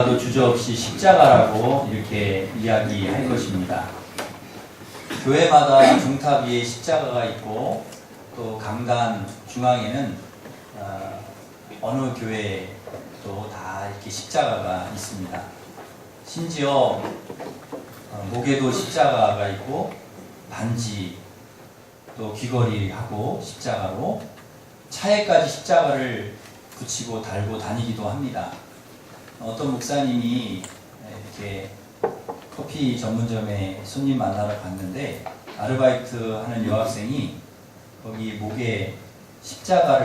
주저없이 십자가라고 이렇게 이야기할 것입니다. 교회마다 중탑 위에 십자가가 있고 또 강단 중앙에는 어느 교회도 다 이렇게 십자가가 있습니다. 심지어 목에도 십자가가 있고 반지 또 귀걸이하고 십자가로 차에까지 십자가를 붙이고 달고 다니기도 합니다. 어떤 목사님이 이렇게 커피 전문점에 손님 만나러 갔는데 아르바이트 하는 여학생이 거기 목에 십자가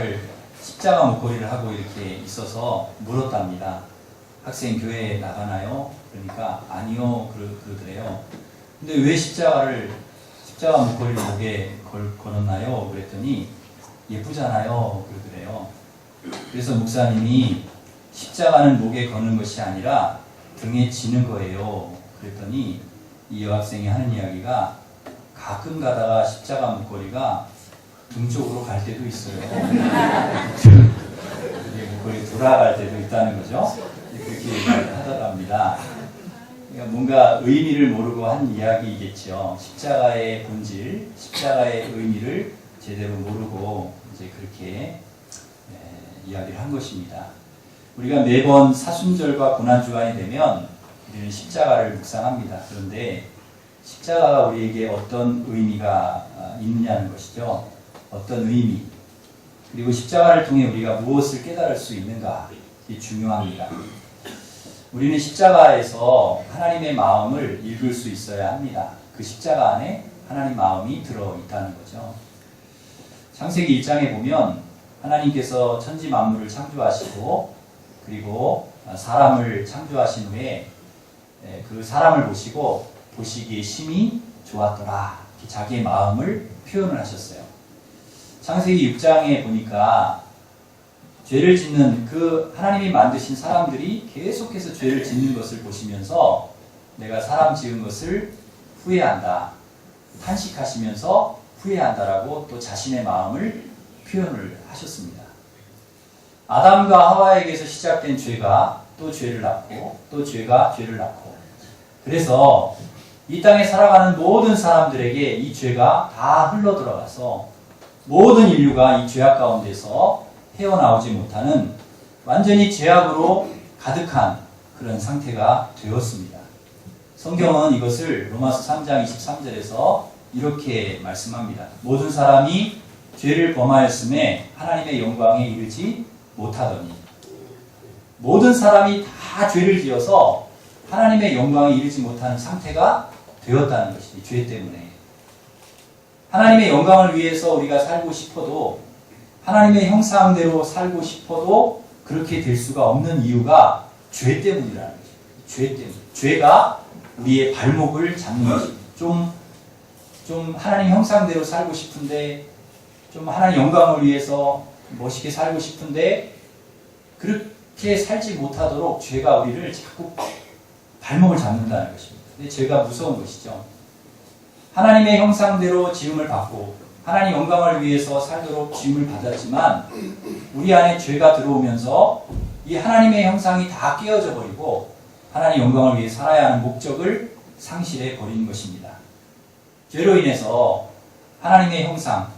목걸이를 하고 이렇게 있어서 물었답니다. 학생 교회에 나가나요? 그러니까 아니요 그러더래요. 근데 왜 십자가 목걸이를 목에 걸었나요? 그랬더니 예쁘잖아요 그러더래요. 그래서 목사님이 십자가는 목에 거는 것이 아니라 등에 지는 거예요. 그랬더니 이 여학생이 하는 이야기가 가끔 가다가 십자가 목걸이가 등 쪽으로 갈 때도 있어요. 목걸이 돌아갈 때도 있다는 거죠. 그렇게 하더랍니다. 그러니까 뭔가 의미를 모르고 한 이야기겠죠. 십자가의 본질, 십자가의 의미를 제대로 모르고 이제 그렇게 이야기를 한 것입니다. 우리가 매번 사순절과 고난주간이 되면 우리는 십자가를 묵상합니다. 그런데 십자가가 우리에게 어떤 의미가 있느냐는 것이죠. 어떤 의미, 그리고 십자가를 통해 우리가 무엇을 깨달을 수 있는가, 이게 중요합니다. 우리는 십자가에서 하나님의 마음을 읽을 수 있어야 합니다. 그 십자가 안에 하나님 마음이 들어있다는 거죠. 창세기 1장에 보면 하나님께서 천지 만물을 창조하시고 그리고 사람을 창조하신 후에 그 사람을 보시고 보시기에 심히 좋았더라, 자기의 마음을 표현을 하셨어요. 창세기 6장에 보니까 죄를 짓는 그 하나님이 만드신 사람들이 계속해서 죄를 짓는 것을 보시면서 내가 사람 지은 것을 후회한다, 탄식하시면서 후회한다라고 또 자신의 마음을 표현을 하셨습니다. 아담과 하와에게서 시작된 죄가 또 죄를 낳고 또 죄가 죄를 낳고, 그래서 이 땅에 살아가는 모든 사람들에게 이 죄가 다 흘러들어가서 모든 인류가 이 죄악 가운데서 헤어나오지 못하는 완전히 죄악으로 가득한 그런 상태가 되었습니다. 성경은 이것을 로마서 3장 23절에서 이렇게 말씀합니다. 모든 사람이 죄를 범하였음에 하나님의 영광에 이르지 못하더니, 모든 사람이 다 죄를 지어서 하나님의 영광에 이르지 못하는 상태가 되었다는 것이지, 죄 때문에. 하나님의 영광을 위해서 우리가 살고 싶어도, 하나님의 형상대로 살고 싶어도 그렇게 될 수가 없는 이유가 죄 때문이라는 거죠. 죄 때문. 죄가 우리의 발목을 잡는 것입니다. 좀 하나님 형상대로 살고 싶은데, 좀 하나님 영광을 위해서 멋있게 살고 싶은데 그렇게 살지 못하도록 죄가 우리를 자꾸 발목을 잡는다는 것입니다. 근데 죄가 무서운 것이죠. 하나님의 형상대로 지음을 받고 하나님 영광을 위해서 살도록 지음을 받았지만 우리 안에 죄가 들어오면서 이 하나님의 형상이 다 깨어져 버리고 하나님 영광을 위해 살아야 하는 목적을 상실해 버리는 것입니다. 죄로 인해서 하나님의 형상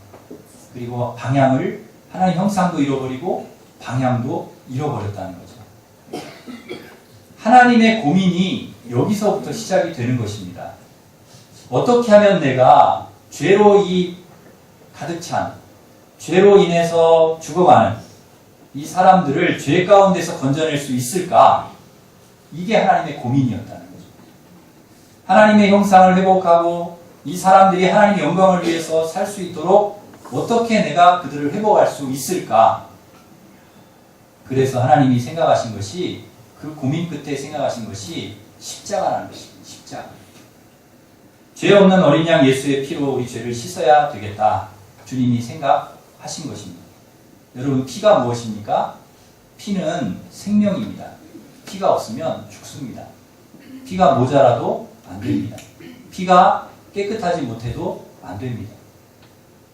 그리고 방향을, 하나님 형상도 잃어버리고 방향도 잃어버렸다는 거죠. 하나님의 고민이 여기서부터 시작이 되는 것입니다. 어떻게 하면 내가 죄로 가득 찬, 죄로 인해서 죽어가는 이 사람들을 죄 가운데서 건져낼 수 있을까? 이게 하나님의 고민이었다는 거죠. 하나님의 형상을 회복하고 이 사람들이 하나님의 영광을 위해서 살 수 있도록 어떻게 내가 그들을 회복할 수 있을까? 그래서 하나님이 생각하신 것이, 그 고민 끝에 생각하신 것이 십자가라는 것입니다. 십자가. 죄 없는 어린 양 예수의 피로 우리 죄를 씻어야 되겠다. 주님이 생각하신 것입니다. 여러분, 피가 무엇입니까? 피는 생명입니다. 피가 없으면 죽습니다. 피가 모자라도 안 됩니다. 피가 깨끗하지 못해도 안 됩니다.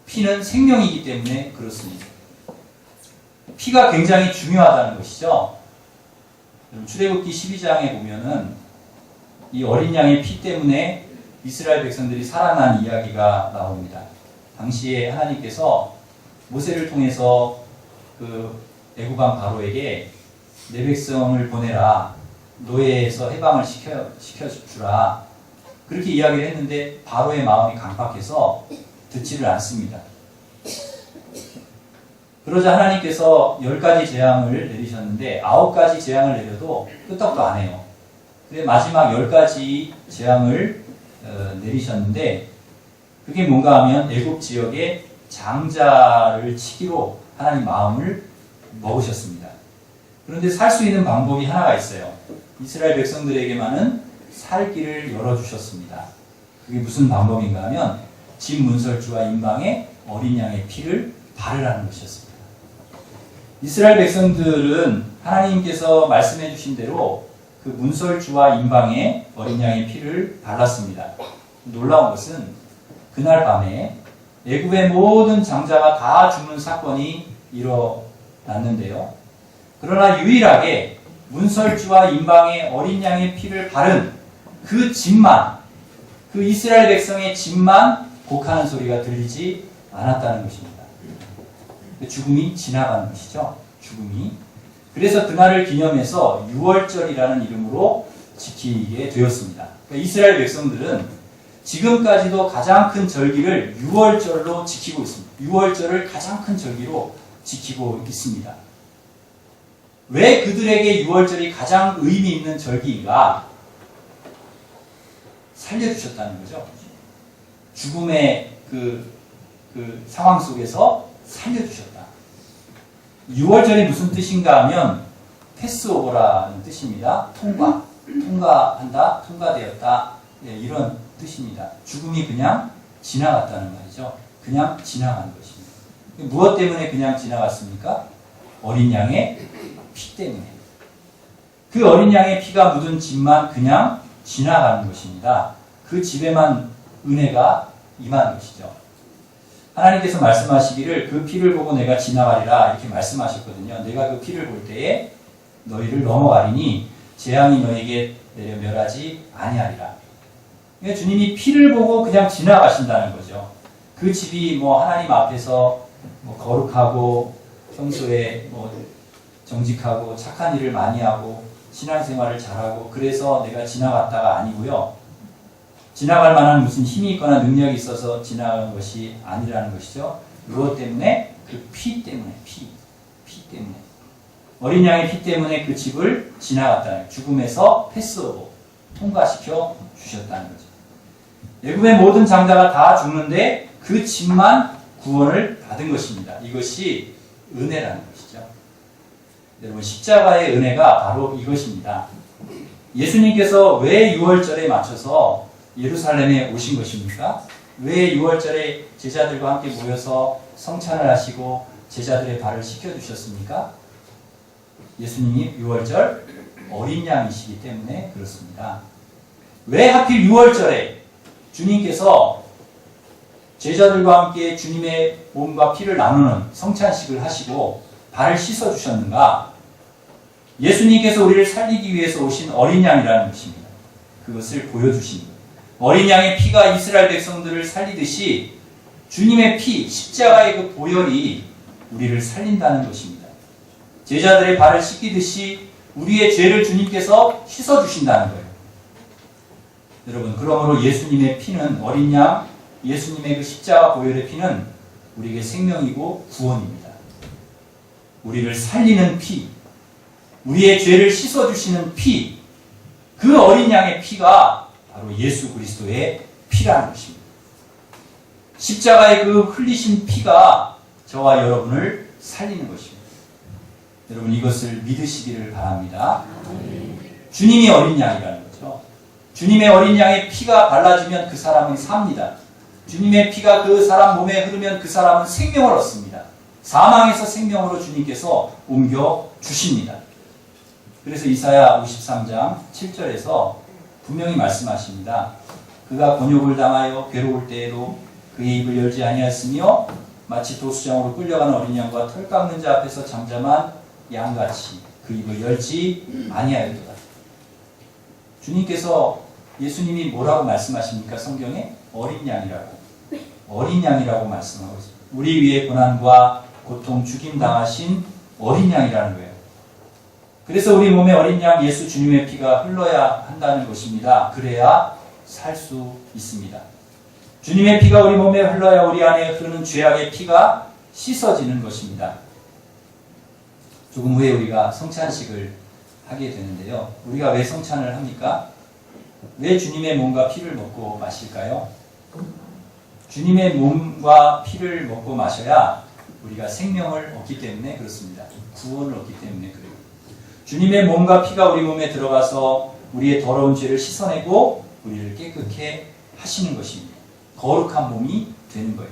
피는 생명이기 때문에 그렇습니다. 피가 굉장히 중요하다는 것이죠. 출애굽기 12장에 보면은 이 어린 양의 피 때문에 이스라엘 백성들이 살아난 이야기가 나옵니다. 당시에 하나님께서 모세를 통해서 그 애굽왕 바로에게 내 백성을 보내라, 노예에서 해방을 시켜주라, 그렇게 이야기를 했는데 바로의 마음이 강팍해서 듣지를 않습니다. 그러자 하나님께서 10가지 재앙을 내리셨는데 9가지 재앙을 내려도 끄떡도 안 해요. 그래 마지막 10가지 재앙을 내리셨는데 그게 뭔가 하면 애굽 지역에 장자를 치기로 하나님 마음을 먹으셨습니다. 그런데 살 수 있는 방법이 하나가 있어요. 이스라엘 백성들에게만은 살 길을 열어주셨습니다. 그게 무슨 방법인가 하면 집 문설주와 임방에 어린 양의 피를 바르라는 것이었습니다. 이스라엘 백성들은 하나님께서 말씀해 주신 대로 그 문설주와 임방에 어린 양의 피를 발랐습니다. 놀라운 것은 그날 밤에 애굽의 모든 장자가 다 죽는 사건이 일어났는데요. 그러나 유일하게 문설주와 임방에 어린 양의 피를 바른 그 집만, 그 이스라엘 백성의 집만 곡하는 소리가 들리지 않았다는 것입니다. 죽음이 지나가는 것이죠. 죽음이. 그래서 그날을 기념해서 유월절이라는 이름으로 지키게 되었습니다. 그러니까 이스라엘 백성들은 지금까지도 가장 큰 절기를 유월절로 지키고 있습니다. 유월절을 가장 큰 절기로 지키고 있습니다. 왜 그들에게 유월절이 가장 의미 있는 절기인가? 살려주셨다는 거죠. 죽음의 그 상황 속에서 살려주셨다. 유월절이 무슨 뜻인가 하면 패스오버라는 뜻입니다. 통과한다, 통과되었다, 이런 뜻입니다. 죽음이 그냥 지나갔다는 말이죠. 그냥 지나간 것입니다. 무엇 때문에 그냥 지나갔습니까? 어린 양의 피 때문에. 그 어린 양의 피가 묻은 집만 그냥 지나가는 것입니다. 그 집에만 은혜가 임한 것이죠. 하나님께서 말씀하시기를 그 피를 보고 내가 지나가리라 이렇게 말씀하셨거든요. 내가 그 피를 볼 때에 너희를 넘어가리니 재앙이 너희에게 내려 멸하지 아니하리라. 그러니까 주님이 피를 보고 그냥 지나가신다는 거죠. 그 집이 하나님 앞에서 거룩하고 평소에 정직하고 착한 일을 많이 하고 신앙생활을 잘하고 그래서 내가 지나갔다가 아니고요. 지나갈 만한 무슨 힘이 있거나 능력이 있어서 지나간 것이 아니라는 것이죠. 무엇 때문에? 그 피 때문에. 피 때문에. 어린 양의 피 때문에 그 집을 지나갔다는, 죽음에서 패스오버, 통과시켜 주셨다는 거죠. 애굽의 모든 장자가 다 죽는데 그 집만 구원을 받은 것입니다. 이것이 은혜라는 것이죠. 여러분, 십자가의 은혜가 바로 이것입니다. 예수님께서 왜 6월절에 맞춰서 예루살렘에 오신 것입니까? 왜 6월절에 제자들과 함께 모여서 성찬을 하시고 제자들의 발을 씻겨주셨습니까? 예수님이 6월절 어린 양이시기 때문에 그렇습니다. 왜 하필 6월절에 주님께서 제자들과 함께 주님의 몸과 피를 나누는 성찬식을 하시고 발을 씻어주셨는가? 예수님께서 우리를 살리기 위해서 오신 어린 양이라는 것입니다. 그것을 보여주신 거예요. 어린 양의 피가 이스라엘 백성들을 살리듯이 주님의 피, 십자가의 그 보혈이 우리를 살린다는 것입니다. 제자들의 발을 씻기듯이 우리의 죄를 주님께서 씻어주신다는 거예요. 여러분, 그러므로 예수님의 피는, 어린 양, 예수님의 그 십자가 보혈의 피는 우리에게 생명이고 구원입니다. 우리를 살리는 피, 우리의 죄를 씻어주시는 피, 그 어린 양의 피가 바로 예수 그리스도의 피라는 것입니다. 십자가의 그 흘리신 피가 저와 여러분을 살리는 것입니다. 여러분, 이것을 믿으시기를 바랍니다. 주님이 어린 양이라는 거죠. 주님의 어린 양의 피가 발라지면 그 사람은 삽니다. 주님의 피가 그 사람 몸에 흐르면 그 사람은 생명을 얻습니다. 사망에서 생명으로 주님께서 옮겨 주십니다. 그래서 이사야 53장 7절에서 분명히 말씀하십니다. 그가 곤욕을 당하여 괴로울 때에도 그의 입을 열지 아니하였으며 마치 도수장으로 끌려가는 어린 양과 털 깎는 자 앞에서 잠잠한 양같이 그 입을 열지 아니하였도다. 주님께서 예수님이 뭐라고 말씀하십니까? 성경에 어린 양이라고. 어린 양이라고 말씀하고 있습니다. 우리 위에 고난과 고통, 죽임 당하신 어린 양이라는 거예요. 그래서 우리 몸에 어린 양 예수 주님의 피가 흘러야 한다는 것입니다. 그래야 살 수 있습니다. 주님의 피가 우리 몸에 흘러야 우리 안에 흐르는 죄악의 피가 씻어지는 것입니다. 조금 후에 우리가 성찬식을 하게 되는데요. 우리가 왜 성찬을 합니까? 왜 주님의 몸과 피를 먹고 마실까요? 주님의 몸과 피를 먹고 마셔야 우리가 생명을 얻기 때문에 그렇습니다. 구원을 얻기 때문에 그래요. 주님의 몸과 피가 우리 몸에 들어가서 우리의 더러운 죄를 씻어내고 우리를 깨끗게 하시는 것입니다. 거룩한 몸이 되는 거예요.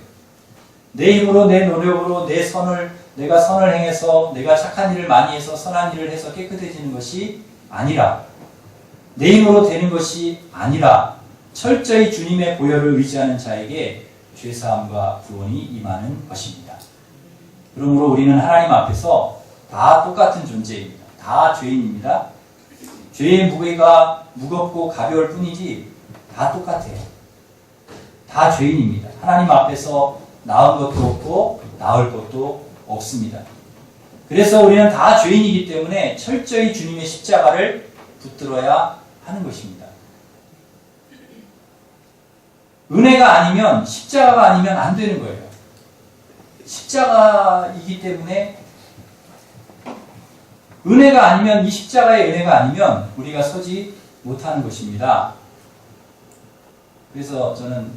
내 힘으로 내 노력으로 내가 선을 행해서 내가 착한 일을 많이 해서 선한 일을 해서 깨끗해지는 것이 아니라 내 힘으로 되는 것이 아니라 철저히 주님의 보혈을 의지하는 자에게 죄사함과 구원이 임하는 것입니다. 그러므로 우리는 하나님 앞에서 다 똑같은 존재입니다. 다 죄인입니다. 죄의 무게가 무겁고 가벼울 뿐이지 다 똑같아요. 다 죄인입니다. 하나님 앞에서 나은 것도 없고 나을 것도 없습니다. 그래서 우리는 다 죄인이기 때문에 철저히 주님의 십자가를 붙들어야 하는 것입니다. 은혜가 아니면 십자가가 아니면 안 되는 거예요. 십자가이기 때문에 은혜가 아니면 이 십자가의 은혜가 아니면 우리가 서지 못하는 것입니다. 그래서 저는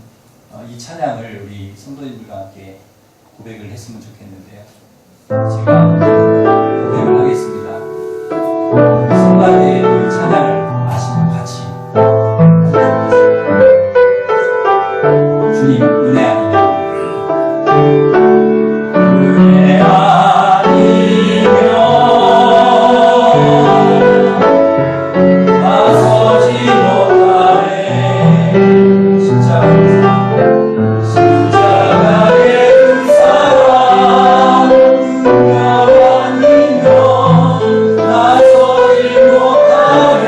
이 찬양을 우리 성도님들과 함께 고백을 했으면 좋겠는데요. 제가 고백을 하겠습니다. 성가대의 이 찬양을 아시면 같이 주님 은혜 아니면 은혜 아니면 나서지 못하네. 십자가의 그 사랑 은혜 아니면 나서지 못하네.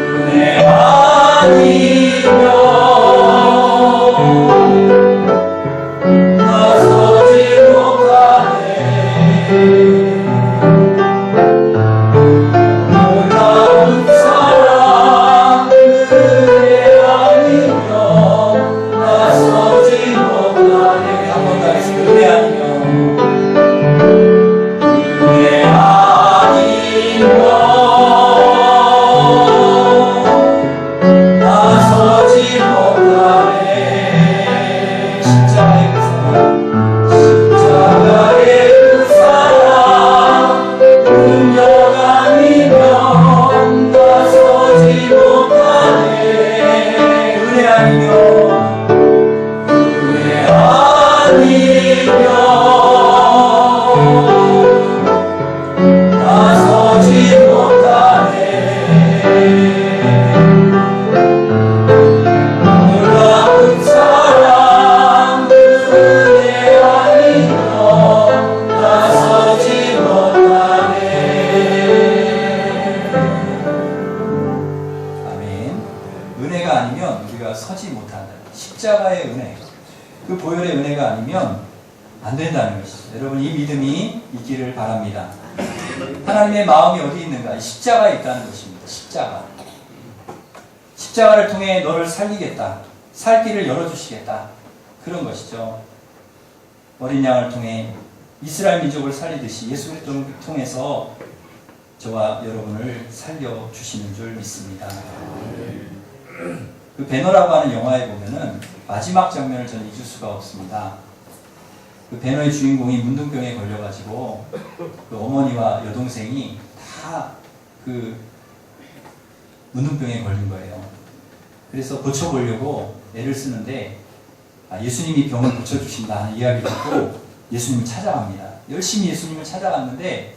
은혜 아니면 나서지 못하네. 놀라운 사랑 은혜 아니면 나서지 못하네. 한 번 더 하겠습니다. 은혜 아니면 은혜 아니면 나서지 못하네. 십자가의 그 사랑 십자가의 그 사랑 능력 아니면 나서지 못하네. 은혜 아니면 은혜 아니면 나서지 못하네. 놀라운 사랑 은혜 아니면 나서지 못하네. 아멘. 은혜가 아니면 우리가 서지 못한다. 십자가의 은혜, 그 보혈의 은혜가 아니면 안 된다는 것이죠. 여러분 이 믿음이 있기를 바랍니다. 하나님의 마음이 어디 있는가? 이 십자가에 있다는 것입니다. 십자가. 십자가를 통해 너를 살리겠다. 살 길을 열어주시겠다. 그런 것이죠. 어린 양을 통해 이스라엘 민족을 살리듯이 예수를 통해서 저와 여러분을 살려주시는 줄 믿습니다. 그 배너라고 하는 영화에 보면은 마지막 장면을 저는 잊을 수가 없습니다. 그 배너의 주인공이 문둥병에 걸려가지고 그 어머니와 여동생이 다 그 문둥병에 걸린 거예요. 그래서 고쳐보려고 애를 쓰는데 예수님이 병을 고쳐주신다 하는 이야기를 듣고 예수님을 찾아갑니다. 열심히 예수님을 찾아갔는데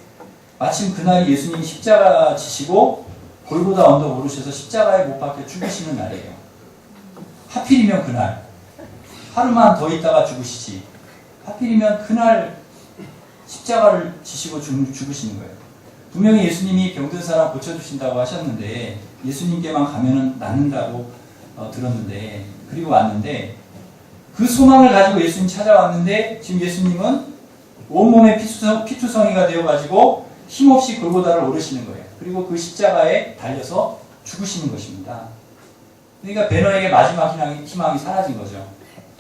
마침 그날이 예수님이 십자가 지시고 골고다 언덕 오르셔서 십자가에 못 박혀 죽으시는 날이에요. 하필이면 그날 하루만 더 있다가 죽으시지 하필이면 그날 십자가를 지시고 죽으시는 거예요. 분명히 예수님이 병든 사람 고쳐주신다고 하셨는데 예수님께만 가면은 낫는다고 들었는데, 그리고 왔는데 그 소망을 가지고 예수님 찾아왔는데 지금 예수님은 온몸에 피투성이가 되어가지고 힘없이 골고다를 오르시는 거예요. 그리고 그 십자가에 달려서 죽으시는 것입니다. 그러니까 베너에게 마지막 희망이 사라진 거죠.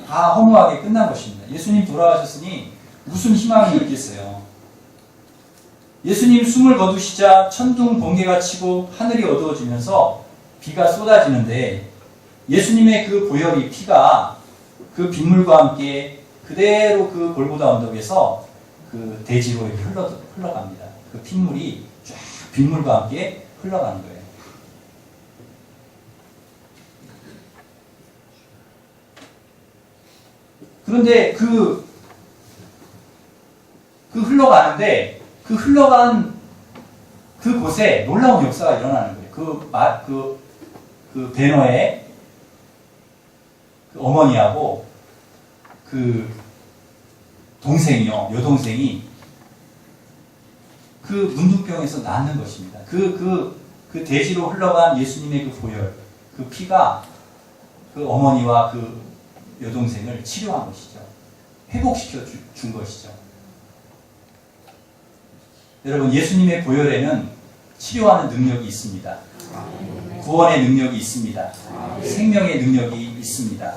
다 허무하게 끝난 것입니다. 예수님 돌아가셨으니 무슨 희망이 있겠어요. 예수님 숨을 거두시자 천둥 번개가 치고 하늘이 어두워지면서 비가 쏟아지는데 예수님의 그 보혈이, 피가 그 빗물과 함께 그대로 그 골고다 언덕에서 그 대지로 이렇게 흘러갑니다. 그 핏물이 쫙 빗물과 함께 흘러가는 거예요. 그런데 그 흘러가는데 그 흘러간 그곳에 놀라운 역사가 일어나는 거예요. 그 베너의 그 어머니하고 그 동생이요, 여동생이 그 문둥병에서 낫는 것입니다. 그 대지로 흘러간 예수님의 그 보혈, 그 피가 그 어머니와 그 여동생을 치료한 것이죠. 회복시켜 준 것이죠. 여러분, 예수님의 보혈에는 치료하는 능력이 있습니다. 구원의 능력이 있습니다. 생명의 능력이 있습니다.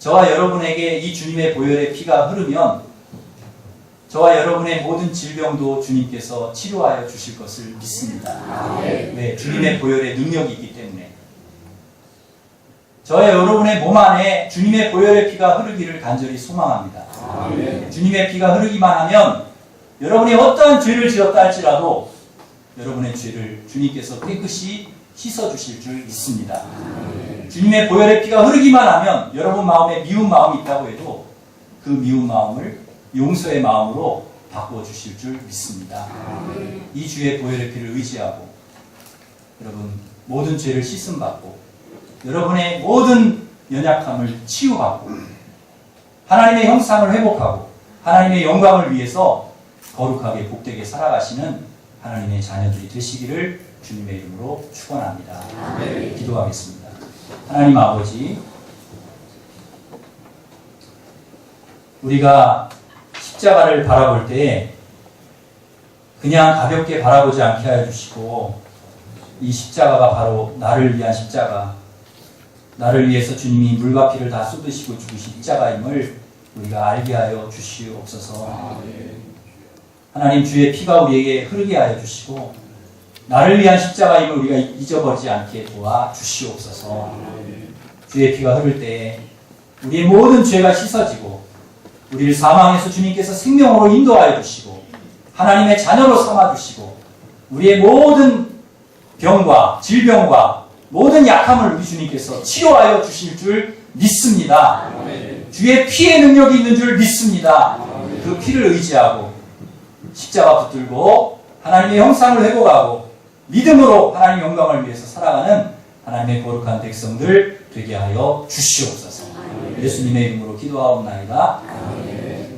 저와 여러분에게 이 주님의 보혈의 피가 흐르면 저와 여러분의 모든 질병도 주님께서 치료하여 주실 것을 믿습니다. 네, 주님의 보혈의 능력이 있기 때문에. 저와 여러분의 몸 안에 주님의 보혈의 피가 흐르기를 간절히 소망합니다. 주님의 피가 흐르기만 하면 여러분이 어떠한 죄를 지었다 할지라도 여러분의 죄를 주님께서 깨끗이 씻어주실 줄 믿습니다. 주님의 보혈의 피가 흐르기만 하면 여러분 마음에 미운 마음이 있다고 해도 그 미운 마음을 용서의 마음으로 바꿔주실 줄 믿습니다. 이 주의 보혈의 피를 의지하고 여러분 모든 죄를 씻음받고 여러분의 모든 연약함을 치유받고 하나님의 형상을 회복하고 하나님의 영광을 위해서 거룩하게 복되게 살아가시는 하나님의 자녀들이 되시기를 주님의 이름으로 축원합니다. 기도하겠습니다. 하나님 아버지, 우리가 십자가를 바라볼 때 그냥 가볍게 바라보지 않게 하여 주시고 이 십자가가 바로 나를 위한 십자가, 나를 위해서 주님이 물과 피를 다 쏟으시고 죽으신 십자가임을 우리가 알게 하여 주시옵소서. 하나님, 주의 피가 우리에게 흐르게 하여 주시고 나를 위한 십자가임을 우리가 잊어버리지 않게 도와 주시옵소서. 주의 피가 흐를 때 우리의 모든 죄가 씻어지고 우리를 사망에서 주님께서 생명으로 인도하여 주시고 하나님의 자녀로 삼아주시고 우리의 모든 병과 질병과 모든 약함을 우리 주님께서 치료하여 주실 줄 믿습니다. 주의 피의 능력이 있는 줄 믿습니다. 그 피를 의지하고 십자가 붙들고 하나님의 형상을 회복하고 믿음으로 하나님의 영광을 위해서 살아가는 하나님의 거룩한 백성들 되게 하여 주시옵소서. 예수님의 이름으로 기도하옵나이다. 네,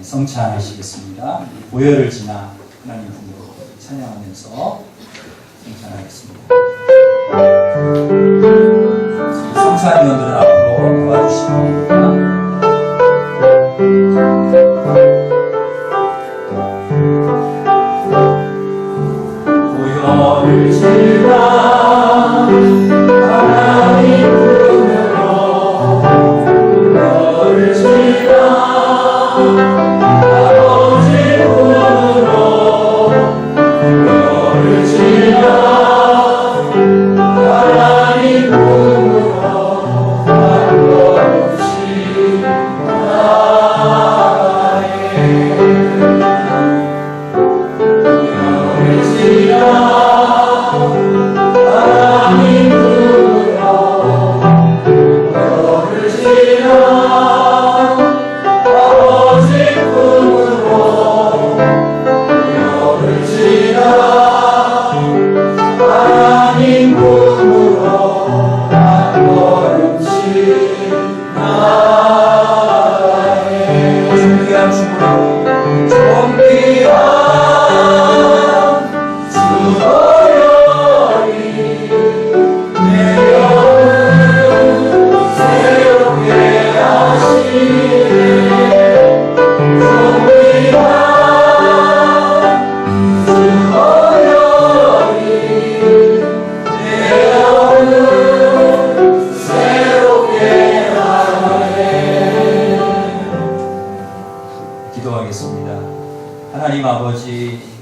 성찬하시겠습니다. 보혈을 지나 하나님 분으로 찬양하면서 성찬하겠습니다. 성찬위원들은 앞으로 도와주시기 바랍니다. 보혈을 지나 하나님 품으로 보혈을 지나 아버지 품으로 보혈을 지나 하나님 품으로 바꿔주신 나의 보혈을 지나 기도하겠습니다. 하나님 아버지,